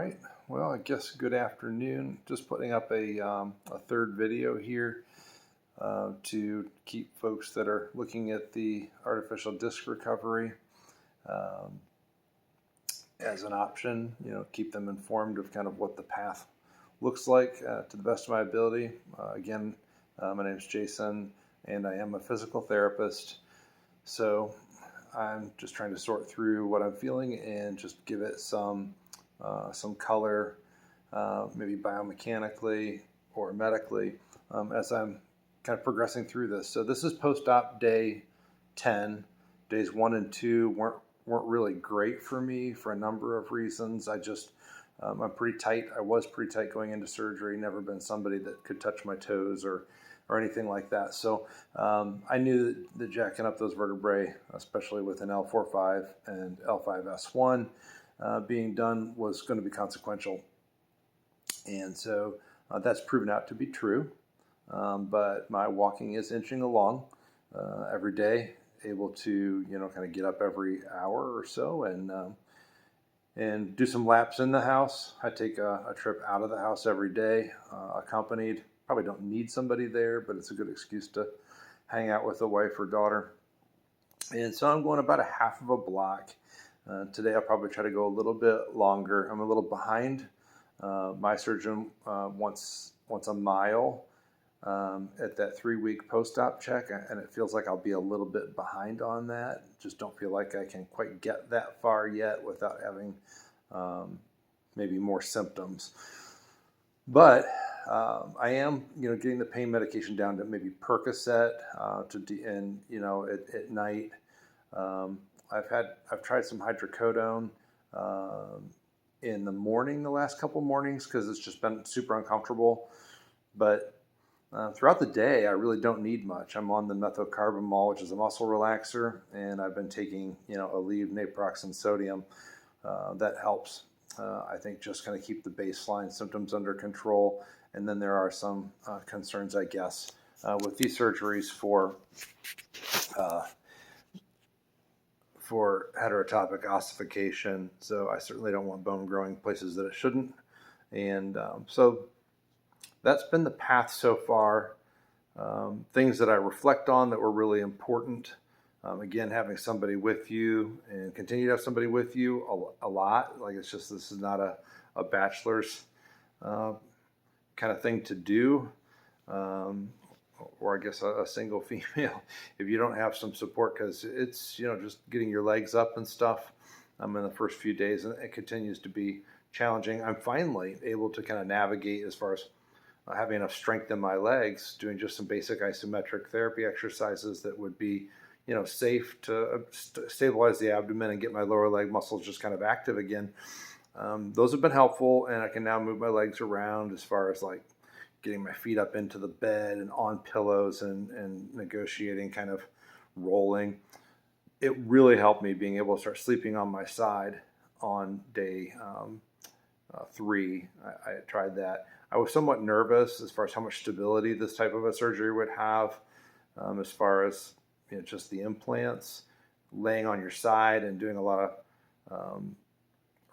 right. Well, I guess good afternoon. Just putting up a third video here to keep folks that are looking at the artificial disc recovery um, as an option. Keep them informed of kind of what the path looks like to the best of my ability. Again, my name is Jason, and I am a physical therapist. So I'm just trying to sort through what I'm feeling and just give it some color, maybe biomechanically or medically, as I'm kind of progressing through this. So this is post-op day 10. Days 1 and 2 weren't really great for me for a number of reasons. I'm pretty tight. I was pretty tight going into surgery. Never been somebody that could touch my toes or anything like that. So I knew that jacking up those vertebrae, especially with an L4-5 and L5-S1 being done, was going to be consequential. And so that's proven out to be true. But my walking is inching along every day, able to, kind of get up every hour or so and do some laps in the house. I take a trip out of the house every day, accompanied. Probably don't need somebody there, but it's a good excuse to hang out with a wife or daughter. And so I'm going about a half of a block. Today I'll probably try to go a little bit longer. I'm a little behind. My surgeon wants a mile at that 3-week post-op check, and it feels like I'll be a little bit behind on that. Just don't feel like I can quite get that far yet without having maybe more symptoms. But I am, getting the pain medication down to maybe Percocet at night. I've tried some hydrocodone in the morning, the last couple mornings, because it's just been super uncomfortable. But throughout the day, I really don't need much. I'm on the methocarbamol, which is a muscle relaxer, and I've been taking, Aleve, naproxen, sodium. That helps. I think just kind of keep the baseline symptoms under control. And then there are some concerns, I guess, with these surgeries for heterotopic ossification. So I certainly don't want bone growing places that it shouldn't. And so that's been the path so far. Things that I reflect on that were really important. Again, having somebody with you and continue to have somebody with you a lot. Like this is not a bachelor's kind of thing to do. Or I guess a single female, if you don't have some support, because it's, just getting your legs up and stuff in the first few days, and it continues to be challenging. I'm finally able to kind of navigate as far as having enough strength in my legs, doing just some basic isometric therapy exercises that would be, safe to stabilize the abdomen and get my lower leg muscles just kind of active again. Those have been helpful, and I can now move my legs around as far as like getting my feet up into the bed and on pillows and negotiating, kind of rolling. It really helped me being able to start sleeping on my side on day 3. I tried that. I was somewhat nervous as far as how much stability this type of a surgery would have, as far as just the implants, laying on your side and doing a lot of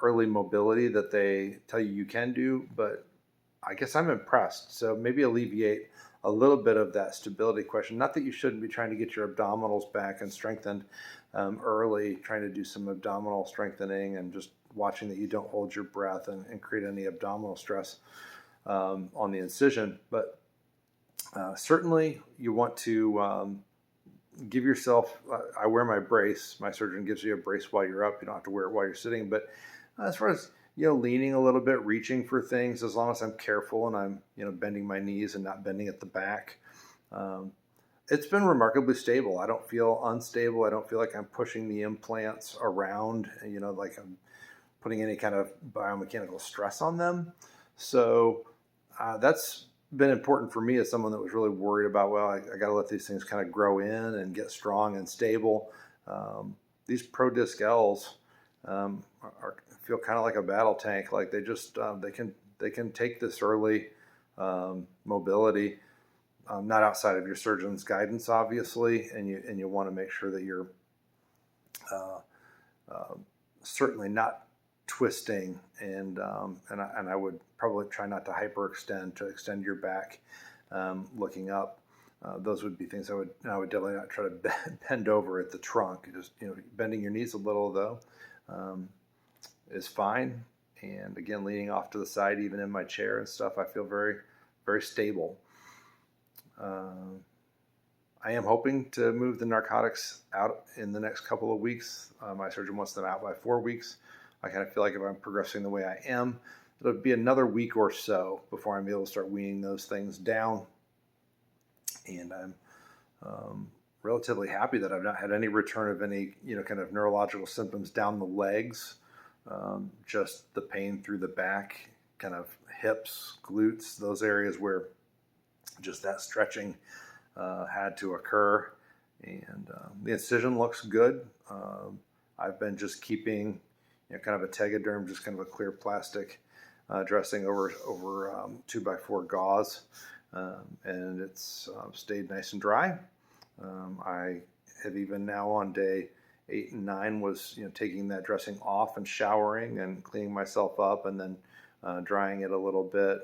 early mobility that they tell you can do, but I guess I'm impressed. So maybe alleviate a little bit of that stability question. Not that you shouldn't be trying to get your abdominals back and strengthened early, trying to do some abdominal strengthening and just watching that you don't hold your breath and create any abdominal stress on the incision. But certainly you want to give yourself, I wear my brace. My surgeon gives you a brace while you're up. You don't have to wear it while you're sitting. But as far as leaning a little bit, reaching for things, as long as I'm careful and I'm, bending my knees and not bending at the back. It's been remarkably stable. I don't feel unstable. I don't feel like I'm pushing the implants around, like I'm putting any kind of biomechanical stress on them. So that's been important for me as someone that was really worried about, well, I got to let these things kind of grow in and get strong and stable. These Pro Disc Ls feel kind of like a battle tank. Like they just they can take this early mobility, not outside of your surgeon's guidance, obviously, and you want to make sure that you're certainly not twisting, and I would probably try not to hyperextend to extend your back, looking up. Those would be things I would definitely not try to bend over at the trunk. Just bending your knees a little though is fine. And again, leaning off to the side, even in my chair and stuff, I feel very, very stable. I am hoping to move the narcotics out in the next couple of weeks. My surgeon wants them out by 4 weeks. I kind of feel like if I'm progressing the way I am, it'll be another week or so before I'm able to start weaning those things down. And I'm relatively happy that I've not had any return of any, kind of neurological symptoms down the legs. Just the pain through the back, kind of hips, glutes, those areas where just that stretching had to occur. And the incision looks good. I've been just keeping, kind of a Tegaderm, just kind of a clear plastic dressing over 2x4 gauze, and it's stayed nice and dry. I have even now on day 8 and 9 was taking that dressing off and showering and cleaning myself up, and then drying it a little bit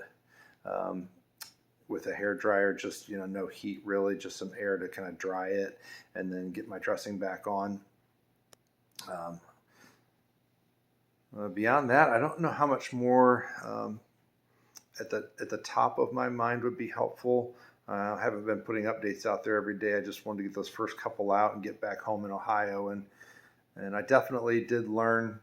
with a hair dryer. Just no heat really, just some air to kind of dry it, and then get my dressing back on. Beyond that, I don't know how much more at the top of my mind would be helpful. I haven't been putting updates out there every day. I just wanted to get those first couple out and get back home in Ohio. And I definitely did learn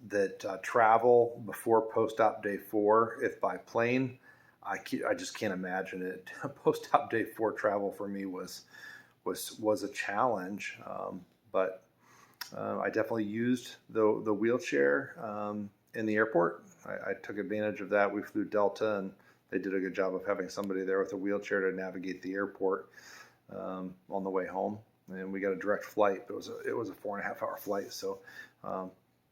that travel before post-op day 4, if by plane, I just can't imagine it. Post-op day 4 travel for me was a challenge, but I definitely used the wheelchair in the airport. I took advantage of that. We flew Delta, and they did a good job of having somebody there with a wheelchair to navigate the airport on the way home. And we got a direct flight, but it was a 4.5-hour flight, so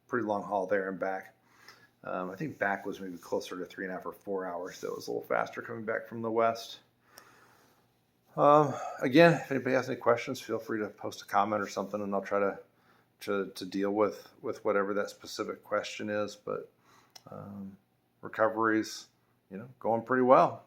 pretty long haul there and back. I think back was maybe closer to 3.5 or 4 hours. So it was a little faster coming back from the west. Again, if anybody has any questions, feel free to post a comment or something, and I'll try to deal with whatever that specific question is. But recovery's going pretty well.